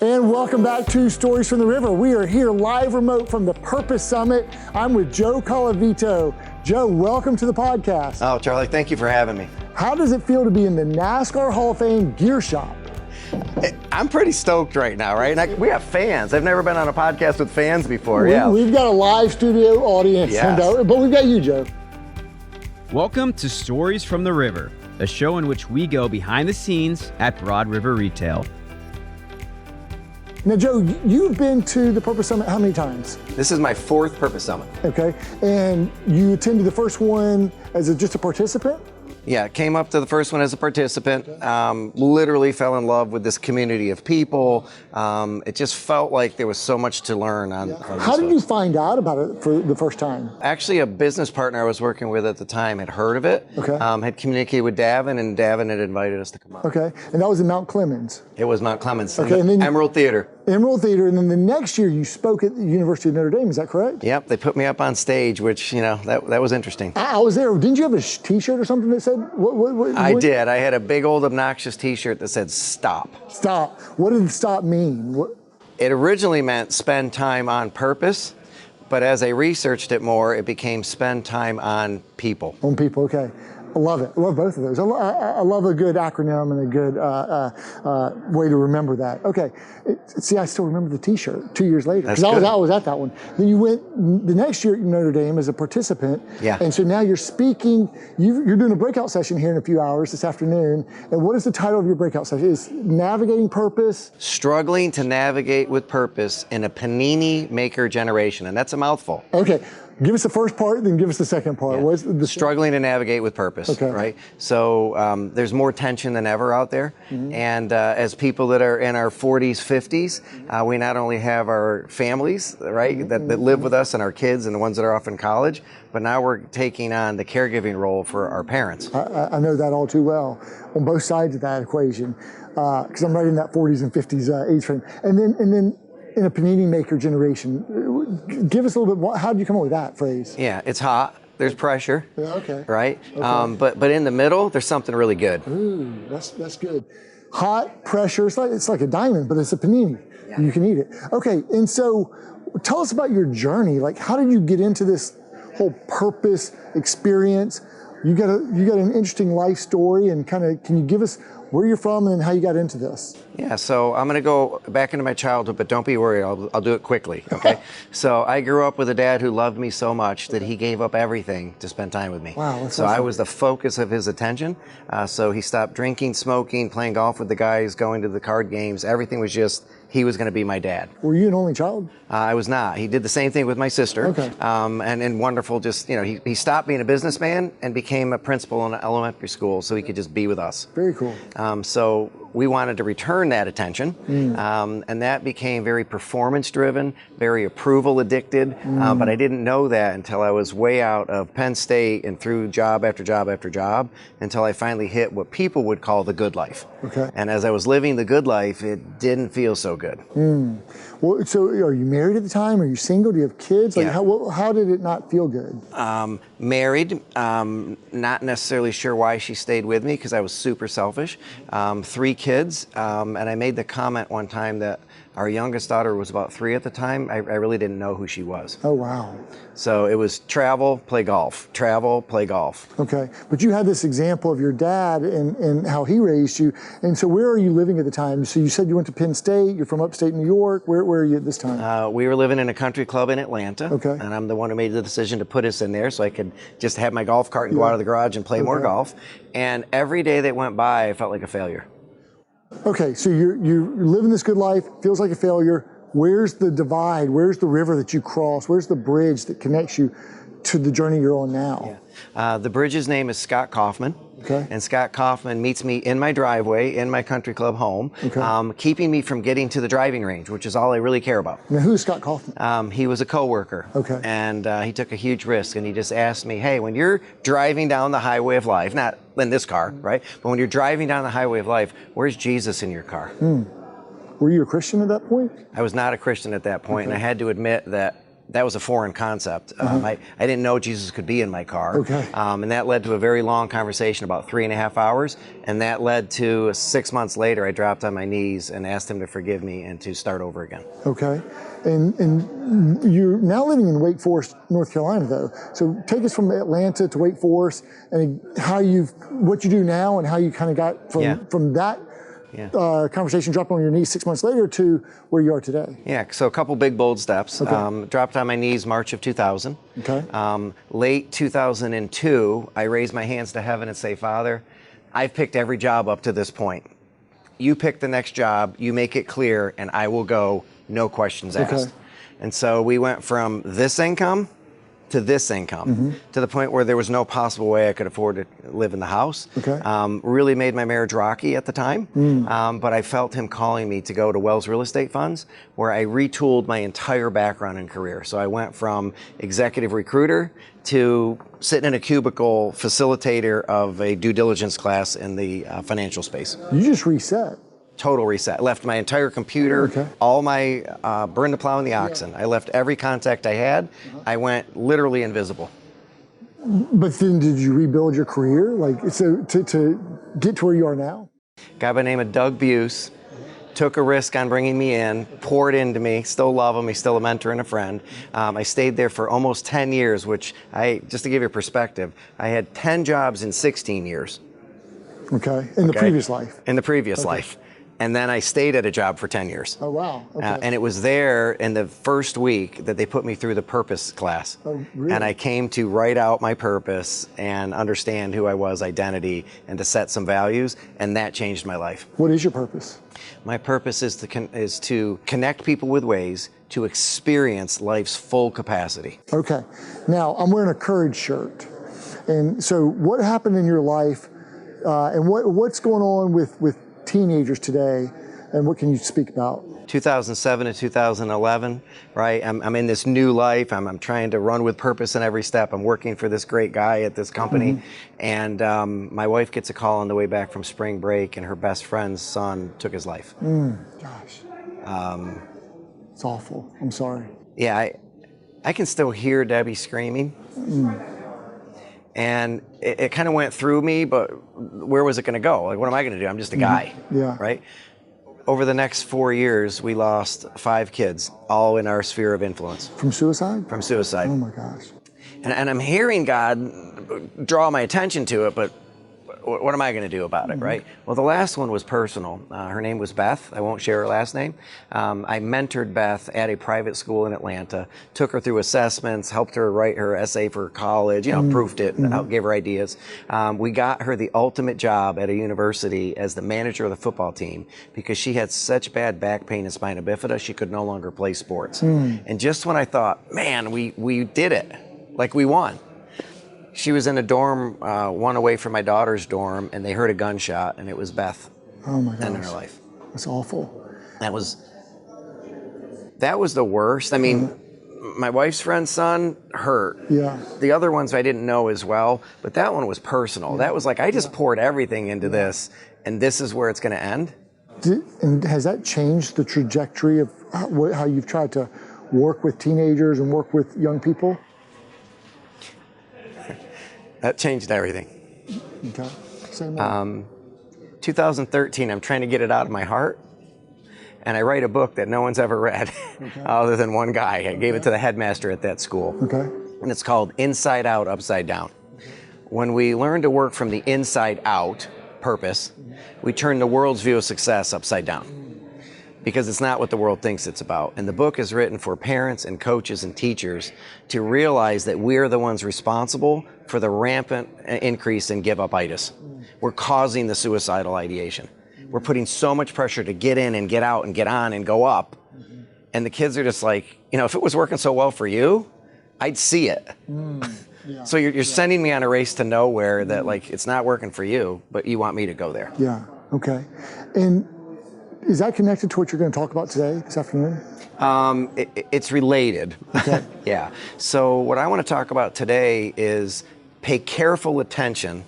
And welcome back to Stories from the River. We are here live remote from the Purpose Summit. I'm with Joe Colavito. Joe, welcome to the podcast. Oh, Charlie, thank you for having me. How does it feel to be in the NASCAR Hall of Fame gear shop? I'm pretty stoked right now, right? We have fans. I've never been on a podcast with fans before. We've got a live studio audience, yes. But we've got you, Joe. Welcome to Stories from the River, a show in which we go behind the scenes at Broad River Retail. Now, Joe, you've been to the Purpose Summit how many times? This is my fourth Purpose Summit. Okay, and you attended the first one as just a participant? Yeah, came up to the first one as a participant, literally fell in love with this community of people. It just felt like there was so much to learn on this How did one. you find out about it for the first time? Actually, a business partner I was working with at the time had heard of it, Okay. Had communicated with Davin, and Davin had invited us to come up. Okay, and that was in Mount Clemens. It was Mount Clemens, Okay, and then Emerald Theater. Emerald Theater, and then the next year you spoke at the University of Notre Dame, is that correct? Yep, they put me up on stage, which, that was interesting. I was there. Didn't you have a t-shirt or something that said, what? I did. I had a big old obnoxious t-shirt that said stop. Stop. What did stop mean? It originally meant spend time on purpose, but as I researched it more, it became spend time on people. On people, okay. I love it. I love both of those. I love a good acronym and a good way to remember that. Okay. See, I still remember the t-shirt 2 years later. Because I was at that one. Then you went the next year at Notre Dame as a participant. Yeah. And so now you're speaking, you're doing a breakout session here in a few hours this afternoon. And what is the title of your breakout session? It's Navigating Purpose. Struggling to navigate with purpose in a Panini Maker Generation. And that's a mouthful. Okay. Give us the first part, then give us the second part. Yeah. What's the Struggling to navigate with purpose, Okay. right? So there's more tension than ever out there. Mm-hmm. And as people that are in our 40s, 50s, we not only have our families, right, Mm-hmm. that live with us and our kids and the ones that are off in college, but now we're taking on the caregiving role for our parents. I know that all too well on both sides of that equation because I'm right in that 40s and 50s age frame. And then in a Panini Maker Generation, give us a little bit, how did you come up with that phrase? Yeah, it's hot. There's pressure. Yeah, okay. Right? Okay. But in the middle, there's something really good. Ooh, that's good. Hot, pressure, it's like a diamond, but it's a panini. Yeah. You can eat it. Okay, and so tell us about your journey. Like, how did you get into this whole purpose experience? You got an interesting life story, and kind of, can you give us where you're from and how you got into this? Yeah, so I'm going to go back into my childhood, but don't be worried. I'll do it quickly, okay? So I grew up with a dad who loved me so much that he gave up everything to spend time with me. Wow, that's so awesome. I was the focus of his attention. So he stopped drinking, smoking, playing golf with the guys, going to the card games. Everything was just, he was going to be my dad. Were you an only child? I was not. He did the same thing with my sister. Okay. And wonderful, just, he stopped being a businessman and became a principal in an elementary school so he could just be with us. Very cool. So we wanted to return that attention, and that became very performance-driven, very approval-addicted, but I didn't know that until I was way out of Penn State and through job after job after job until I finally hit what people would call the good life. Okay. And as I was living the good life, it didn't feel so good. Well, so are you married at the time? Are you single? Do you have kids? Like, Yeah. how did it not feel good? Married, not necessarily sure why she stayed with me because I was super selfish. 3 kids, and I made the comment one time that our youngest daughter was about 3 at the time. I really didn't know who she was. Oh, wow. So it was travel, play golf, travel, play golf. Okay, but you had this example of your dad and how he raised you. And so where are you living at the time? So you said you went to Penn State, you're from upstate New York. Where are you at this time? We were living in a country club in Atlanta. Okay. And I'm the one who made the decision to put us in there so I could just have my golf cart and go out of the garage and play more golf. And every day that went by, I felt like a failure. Okay, so you're living this good life, feels like a failure. Where's the divide? Where's the river that you cross? Where's the bridge that connects you to the journey you're on now? The bridge's name is Scott Kaufman. Okay. And Scott Kaufman meets me in my driveway, in my country club home, keeping me from getting to the driving range, which is all I really care about. Now, who's Scott Kaufman? He was a coworker. Okay. And he took a huge risk, and he just asked me, hey, when you're driving down the highway of life, not in this car, right? But when you're driving down the highway of life, where's Jesus in your car? Were you a Christian at that point? I was not a Christian at that point, and I had to admit that that was a foreign concept. I didn't know Jesus could be in my car. Okay. And that led to a very long conversation, about 3.5 hours. And that led to 6 months later, I dropped on my knees and asked him to forgive me and to start over again. Okay. And you're now living in Wake Forest, North Carolina, though. So take us from Atlanta to Wake Forest and what you do now and how you kind of got from that conversation, dropping on your knees 6 months later to where you are today. Yeah, so a couple big bold steps. Okay. Dropped on my knees March of 2000. Okay. Late 2002, I raised my hands to heaven and say, Father, I've picked every job up to this point. You pick the next job, you make it clear, and I will go, no questions asked. And so we went from this income to this income, to the point where there was no possible way I could afford to live in the house. Okay. Really made my marriage rocky at the time, but I felt him calling me to go to Wells Real Estate Funds, where I retooled my entire background and career. So I went from executive recruiter to sitting in a cubicle facilitator of a due diligence class in the financial space. You just reset. Total reset. Left my entire computer, all my, burned the plow and the oxen. I left every contact I had. I went literally invisible. But then did you rebuild your career? Like, so to get to where you are now? Guy by the name of Doug Buse took a risk on bringing me in, poured into me, still love him, he's still a mentor and a friend. I stayed there for almost 10 years, which just to give you perspective, I had 10 jobs in 16 years. Okay, in the previous life? In the previous life. And then I stayed at a job for 10 years. Oh, wow. Okay. And it was there in the first week that they put me through the purpose class. Oh, really? And I came to write out my purpose and understand who I was, identity, and to set some values, and that changed my life. What is your purpose? My purpose is to connect people with ways to experience life's full capacity. Okay. Now, I'm wearing a Courage shirt. And so what happened in your life, and what's going on with teenagers today, and what can you speak about? 2007 to 2011, right? I'm in this new life. I'm trying to run with purpose in every step. I'm working for this great guy at this company, and my wife gets a call on the way back from spring break, and her best friend's son took his life. Gosh. It's awful. I'm sorry. Yeah, I can still hear Debbie screaming. And it kind of went through me, but where was it going to go? Like, what am I going to do? I'm just a guy, right? Over the next 4 years, we lost 5 kids, all in our sphere of influence. From suicide? From suicide. Oh my gosh. And I'm hearing God draw my attention to it, but what am I going to do about it, right? Well, the last one was personal. Her name was Beth. I won't share her last name. I mentored Beth at a private school in Atlanta, took her through assessments, helped her write her essay for college, proofed it, and gave her ideas. We got her the ultimate job at a university as the manager of the football team because she had such bad back pain and spina bifida, she could no longer play sports. And just when I thought, man, we did it, like we won. She was in a dorm, one away from my daughter's dorm, and they heard a gunshot, and it was Beth. Oh my gosh. Ending her life. That's awful. That was the worst. I mean, my wife's friend's son hurt. Yeah. The other ones I didn't know as well, but that one was personal. That was like, I just poured everything into this, and this is where it's going to end. And has that changed the trajectory of how you've tried to work with teenagers and work with young people? That changed everything. Okay. Say more. 2013, I'm trying to get it out of my heart, and I write a book that no one's ever read, other than one guy. I gave it to the headmaster at that school. Okay. And it's called Inside Out, Upside Down. When we learn to work from the inside out, purpose, we turn the world's view of success upside down. Because it's not what the world thinks it's about. And the book is written for parents and coaches and teachers to realize that we're the ones responsible for the rampant increase in give-up-itis. We're causing the suicidal ideation. We're putting so much pressure to get in and get out and get on and go up. And the kids are just like, if it was working so well for you, I'd see it. So you're sending me on a race to nowhere that like it's not working for you, but you want me to go there. Yeah, okay. And is that connected to what you're going to talk about today, this afternoon? It's related. Okay. Yeah. So what I want to talk about today is pay careful attention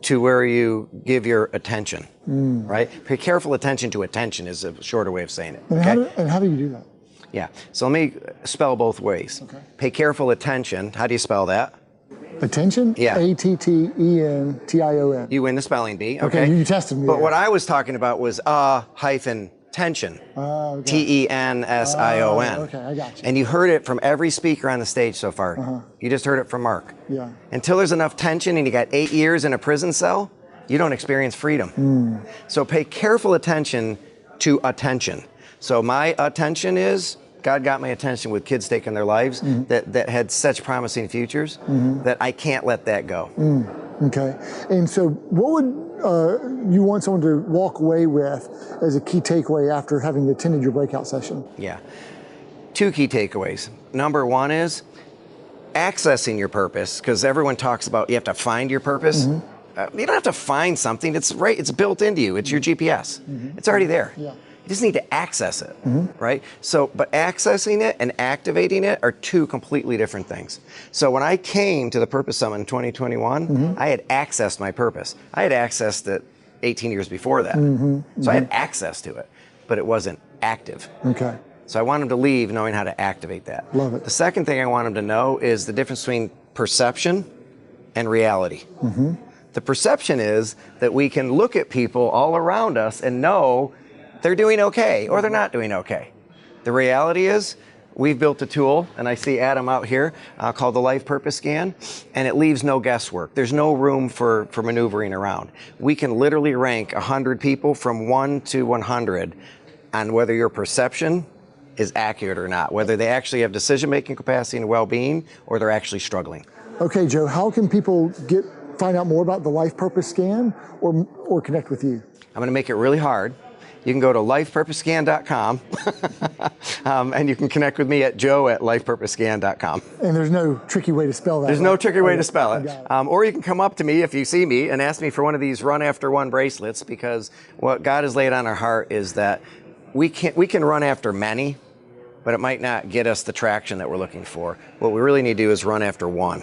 to where you give your attention, right? Pay careful attention to attention is a shorter way of saying it. And, okay? how do you do that? Yeah. So let me spell both ways. Okay. Pay careful attention. How do you spell that? Attention? Yeah. Attention. You win the spelling bee. Okay. You tested me. But there. what I was talking about was hyphen tension. Okay. Tension. Okay, I got you. And you heard it from every speaker on the stage so far. You just heard it from Mark. Yeah. Until there's enough tension and you got 8 years in a prison cell, you don't experience freedom. So pay careful attention to attention. So my attention is, God got my attention with kids taking their lives that had such promising futures that I can't let that go. Okay. And so what would you want someone to walk away with as a key takeaway after having attended your breakout session? Yeah. 2 key takeaways. Number 1 is accessing your purpose, because everyone talks about you have to find your purpose. You don't have to find something. It's built into you. It's your GPS. It's already there. Yeah. You just need to access it, right? So, but accessing it and activating it are 2 completely different things. So when I came to the Purpose Summit in 2021, I had accessed my purpose. I had accessed it 18 years before that. So I had access to it, but it wasn't active. Okay. So I want them to leave knowing how to activate that. Love it. The second thing I want them to know is the difference between perception and reality. The perception is that we can look at people all around us and know they're doing okay or they're not doing okay. The reality is we've built a tool, and I see Adam out here, called the Life Purpose Scan, and it leaves no guesswork. There's no room for maneuvering around. We can literally rank 100 people from 1 to 100 on whether your perception is accurate or not, whether they actually have decision-making capacity and well-being or they're actually struggling. Okay, Joe, how can people find out more about the Life Purpose Scan or connect with you? I'm going to make it really hard. You can go to lifepurposescan.com and you can connect with me at joe@lifepurposescan.com. And there's no tricky way to spell that. There's no tricky way to spell it. Got it. Or you can come up to me if you see me and ask me for one of these run after one bracelets, because what God has laid on our heart is that we can run after many, but it might not get us the traction that we're looking for. What we really need to do is run after one.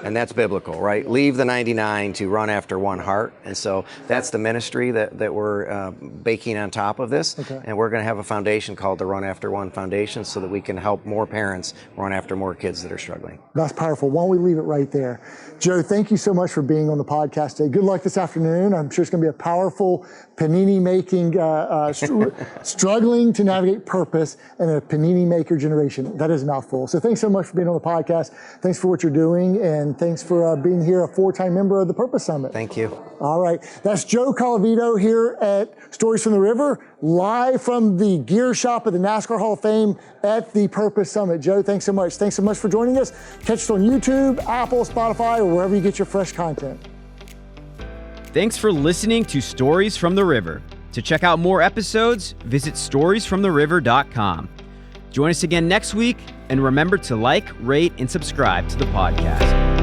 And that's biblical, right? Leave the 99 to run after one heart. And so that's the ministry that we're baking on top of this. Okay. And we're going to have a foundation called the Run After One Foundation so that we can help more parents run after more kids that are struggling. That's powerful. Why don't we leave it right there? Joe, thank you so much for being on the podcast today. Good luck this afternoon. I'm sure it's going to be a powerful panini making, struggling to navigate purpose and a Panini Maker Generation. That is a mouthful. So thanks so much for being on the podcast. Thanks for what you're doing, and thanks for being here, a 4-time member of the Purpose Summit. Thank you. All right. That's Joe Colavito here at Stories from the River, live from the gear shop of the NASCAR Hall of Fame at the Purpose Summit. Joe, thanks so much. Thanks so much for joining us. Catch us on YouTube, Apple, Spotify, or wherever you get your fresh content. Thanks for listening to Stories from the River. To check out more episodes, visit storiesfromtheriver.com. Join us again next week, and remember to like, rate, and subscribe to the podcast.